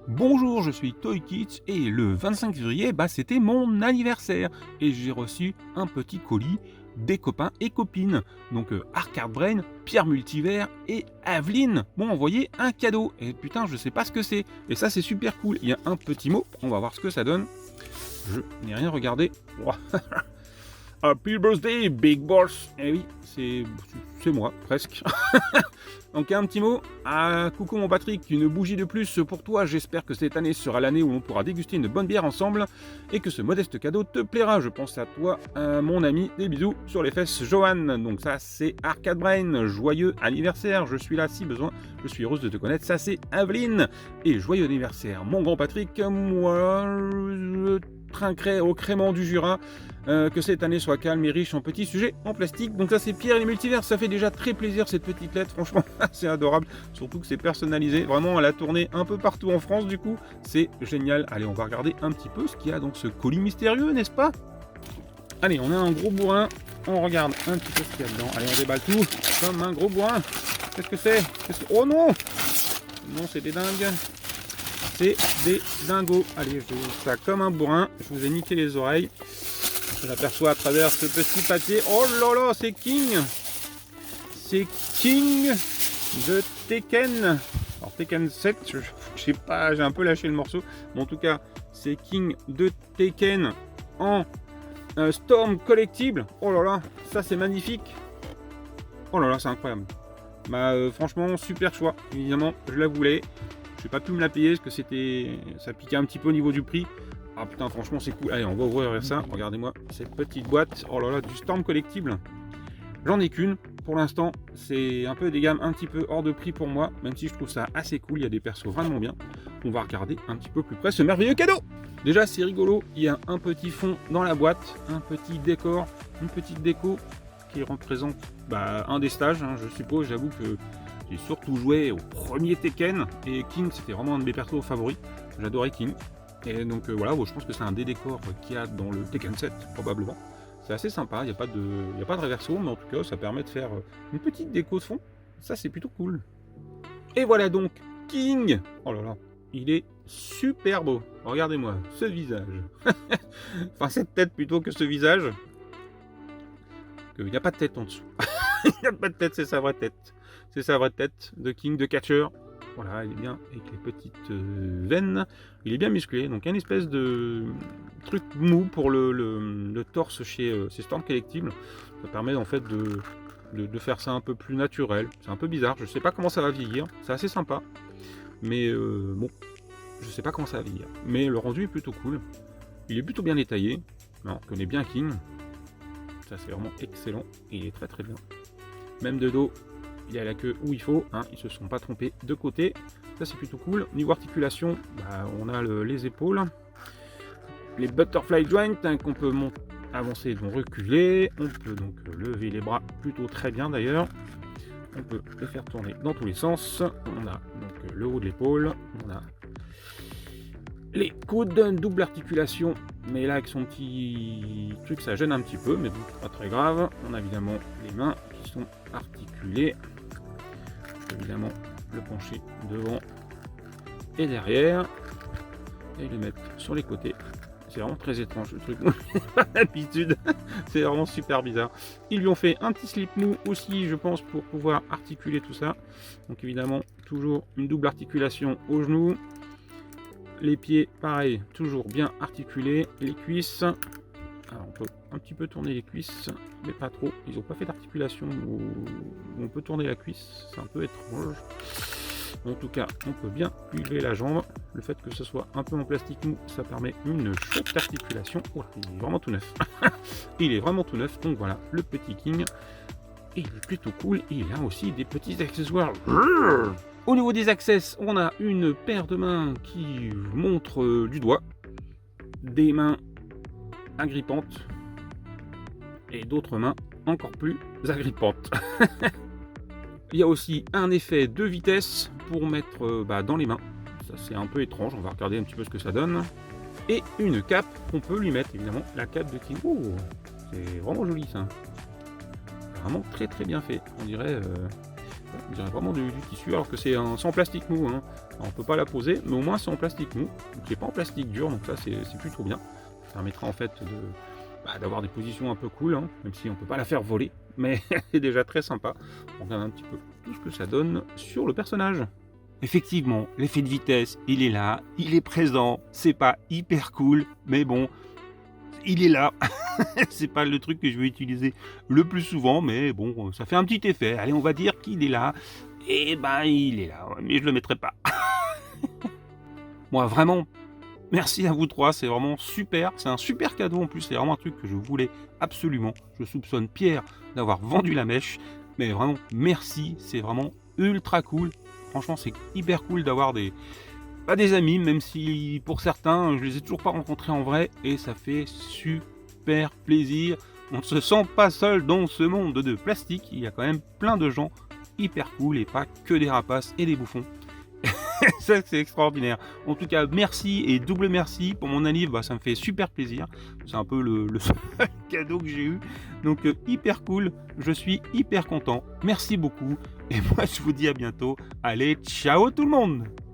Bonjour, je suis Toy Kids et le 25 février, c'était mon anniversaire et j'ai reçu un petit colis des copains et copines. Donc Arcade Brain, Pierre Multivers et Aveline m'ont envoyé un cadeau. Et putain, je sais pas ce que c'est. Et ça, c'est super cool. Il y a un petit mot, on va voir ce que ça donne. Je n'ai rien regardé. Happy birthday, Big Boss. Eh oui, c'est moi, presque. Donc un petit mot. Coucou mon Patrick, une bougie de plus pour toi. J'espère que cette année sera l'année où on pourra déguster une bonne bière ensemble et que ce modeste cadeau te plaira. Je pense à toi, mon ami. Des bisous sur les fesses, Johan. Donc ça, c'est Arcade Brain. Joyeux anniversaire. Je suis là si besoin. Je suis heureuse de te connaître. Ça, c'est Aveline. Et joyeux anniversaire, mon grand Patrick. Moi, je trinquerai au crément du Jura. Que cette année soit calme et riche en petits sujets en plastique. Donc ça, c'est Pierre et les Multivers. Ça fait déjà très plaisir cette petite lettre. Franchement, c'est adorable. Surtout que c'est personnalisé. Vraiment, elle a tourné un peu partout en France du coup. C'est génial. Allez, on va regarder un petit peu ce qu'il y a dans ce colis mystérieux, n'est-ce pas? Allez, on a un gros bourrin. On regarde un petit peu ce qu'il y a dedans. Allez, on déballe tout comme un gros bourrin. Qu'est-ce que c'est? Oh non! Non, c'est des dingues. C'est des dingos. Allez, je fais ça comme un bourrin. Je vous ai niqué les oreilles. Je l'aperçois à travers ce petit papier. Oh là là, c'est King! C'est King de Tekken. Alors Tekken 7, je sais pas, j'ai un peu lâché le morceau. Mais en tout cas, c'est King de Tekken en Storm collectible. Oh là là, ça c'est magnifique. Oh là là, c'est incroyable. Franchement, super choix. Évidemment, je la voulais. Je n'ai pas pu me la payer parce que ça piquait un petit peu au niveau du prix. Ah putain, franchement, c'est cool. Allez, on va ouvrir ça. Regardez-moi cette petite boîte. Oh là là, du Storm collectible. J'en ai qu'une. Pour l'instant, c'est un peu des gammes un petit peu hors de prix pour moi. Même si je trouve ça assez cool. Il y a des persos vraiment bien. On va regarder un petit peu plus près ce merveilleux cadeau. Déjà, c'est rigolo. Il y a un petit fond dans la boîte. Un petit décor. Une petite déco qui représente un des stages. Je suppose, j'avoue que j'ai surtout joué au premier Tekken. Et King, c'était vraiment un de mes persos favoris. J'adorais King. Et donc voilà, je pense que c'est un des décors qu'il y a dans le Tekken 7, probablement. C'est assez sympa, il n'y a pas de réverso, mais en tout cas, ça permet de faire une petite déco de fond. Ça, c'est plutôt cool. Et voilà donc King. Oh là là, il est super beau. Regardez-moi ce visage. Enfin, cette tête plutôt que ce visage. Il n'y a pas de tête en dessous. Il n'y a pas de tête, c'est sa vraie tête. C'est sa vraie tête de King, de catcher. Voilà, il est bien avec les petites veines. Il est bien musclé. Donc, il y a une espèce de truc mou pour le torse chez Storm Collectible. Ça permet en fait de faire ça un peu plus naturel. C'est un peu bizarre. Je sais pas comment ça va vieillir. C'est assez sympa. Mais bon, je sais pas comment ça va vieillir. Mais le rendu est plutôt cool. Il est plutôt bien détaillé. Alors, on connaît bien King. Ça, c'est vraiment excellent. Il est très très bien. Même de dos. Il y a la queue où il faut, ils se sont pas trompés de côté. Ça c'est plutôt cool. Niveau articulation, on a les épaules, les butterfly joints qu'on peut avancer donc reculer. On peut donc lever les bras plutôt très bien d'ailleurs. On peut les faire tourner dans tous les sens. On a donc le haut de l'épaule. On a les coudes, double articulation. Mais là avec son petit truc ça gêne un petit peu, mais bon, pas très grave. On a évidemment les mains qui sont articulées. Évidemment le pencher devant et derrière et le mettre sur les côtés. C'est vraiment très étrange le truc, j'ai pas l'habitude. C'est vraiment super bizarre. Ils lui ont fait un petit slip mou aussi, je pense, pour pouvoir articuler tout ça. Donc évidemment toujours une double articulation au genou. Les pieds pareil, toujours bien articulés. Les cuisses, alors on peut un petit peu tourner les cuisses, mais pas trop. Ils n'ont pas fait d'articulation où on peut tourner la cuisse, c'est un peu étrange. En tout cas, on peut bien lever la jambe. Le fait que ce soit un peu en plastique mou, ça permet une chouette articulation. Oh, il est vraiment tout neuf. Il est vraiment tout neuf, donc voilà, le petit King. Et il est plutôt cool. Il a aussi des petits accessoires. Au niveau des access, on a une paire de mains qui montre du doigt. Des mains agrippantes et d'autres mains encore plus agrippantes. Il y a aussi un effet de vitesse pour mettre dans les mains. Ça c'est un peu étrange, on va regarder un petit peu ce que ça donne. Et une cape qu'on peut lui mettre, évidemment, la cape de King. Oh, c'est vraiment joli ça. Vraiment très très bien fait. On dirait On dirait vraiment du tissu alors que c'est en plastique mou, hein. Alors, on peut pas la poser, mais au moins c'est en plastique mou. Donc c'est pas en plastique dur, donc ça c'est plutôt bien. Ça permettra en fait d'avoir des positions un peu cool, hein, même si on peut pas la faire voler, mais c'est déjà très sympa. On regarde un petit peu tout ce que ça donne sur le personnage. Effectivement, l'effet de vitesse, il est là, il est présent, c'est pas hyper cool, mais bon, il est là. C'est pas le truc que je vais utiliser le plus souvent, mais bon, ça fait un petit effet. Allez, on va dire qu'il est là. Et ben, il est là, mais je le mettrai pas. Moi, vraiment, merci à vous trois, c'est vraiment super. C'est un super cadeau en plus, c'est vraiment un truc que je voulais absolument. Je soupçonne Pierre d'avoir vendu la mèche, mais vraiment, merci, c'est vraiment ultra cool. Franchement, c'est hyper cool d'avoir des amis, même si pour certains, je les ai toujours pas rencontrés en vrai, et ça fait super plaisir. On ne se sent pas seul dans ce monde de plastique, il y a quand même plein de gens hyper cool et pas que des rapaces et des bouffons. Ça, c'est extraordinaire. En tout cas, merci et double merci pour mon anniv, ça me fait super plaisir. C'est un peu le seul cadeau que j'ai eu. Donc hyper cool, je suis hyper content. Merci beaucoup et moi je vous dis à bientôt. Allez, ciao tout le monde!